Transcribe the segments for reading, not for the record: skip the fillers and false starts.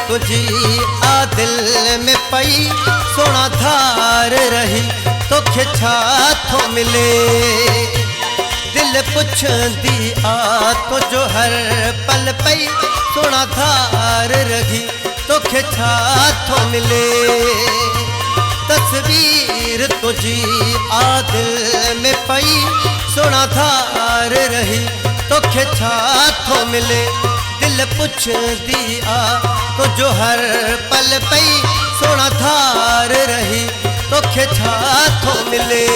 तुझी आ दिल में पई सोना धार रही तोखे छा थो मिले। दिल पुछंदी आ तो जो हर पल पई सोना धार रही तोखे छा थो मिले। तस्वीर तुझी आ दिल में पई सोना धार रही तोखे छा थो मिले। दिल पुछंदी आ तो जो हर पल पई सोना धार रही तोखे छा थो मिले।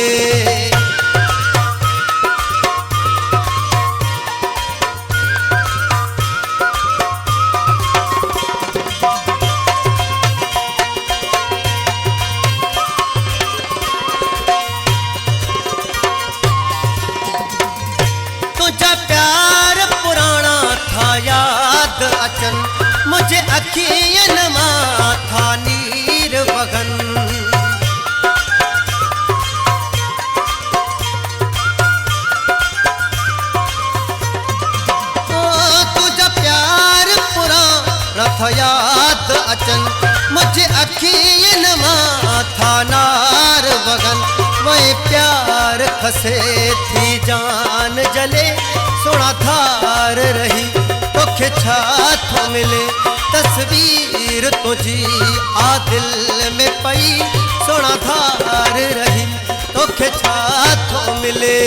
तुझा प्यार पुराना था याद अचन मुझे अखियन मां था नीर वगन। तुझा प्यार पुराना था याद अचन मुझे अखियन मां था नार वगन। वही प्यार खसे थी जान जले सोना धार रही तोखे छा थो मिले। तस्वीर तुझी आ दिल में पई सोना धार रही तोखे छा थो मिले।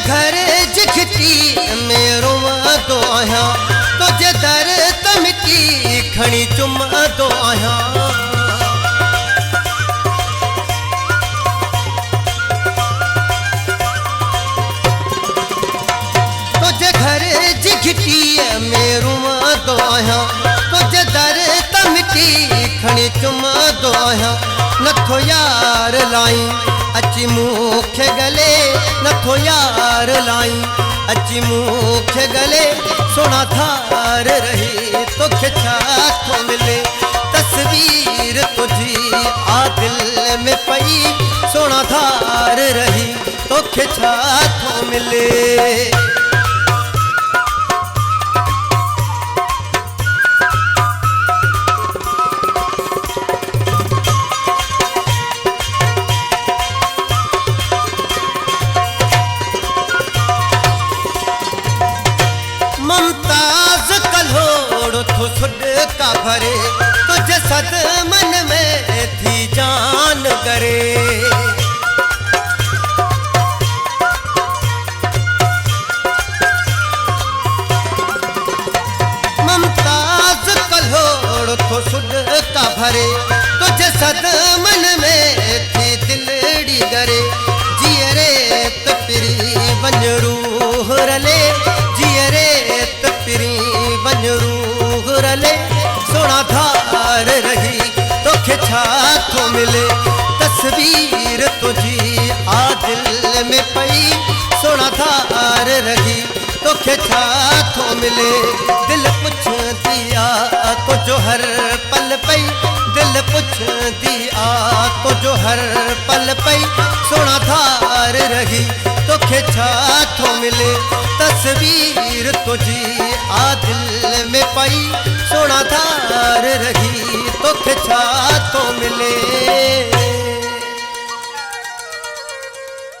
घर जिखटी में रोवा दो आया तुझे दर तमिटी खणी चुमा दो आया। तुझे घर जिखटी में रोवा दो आया तुझे दर तमिटी खणी चुमा दो आया। नथो यार लाई अची मुखे गले नथो यार लाई अची मुखे गले सोना धार रही तोखे छा थो मिले। तस्वीर तुझी आ दिल में पई सोना धार रही तोखे छा थो मिले। मुमताज कल्होड़ थो सुड का भरे तुझे सद मन में थी जान करे। मुमताज कल्होड़ थो सुड का भरे तुझे सद मन में थी दिलड़ी करे। जियरे तपरी वंजरू रले जियरे तपरी वंजरू रले सोना धार रही तोखे छा थो मिले। तस्वीर तुझी आ दिल में पई सोना धार रही तोखे छा थो मिले। दिल पुछंदी आ तो जो हर पल पई दिल पुछंदी आ तो जो हर पल पई सोना धार रही तोखे छा थो मिले। तस्वीर तुझी आ दिल में पई सोना धार रही तोखे छा थो मिले।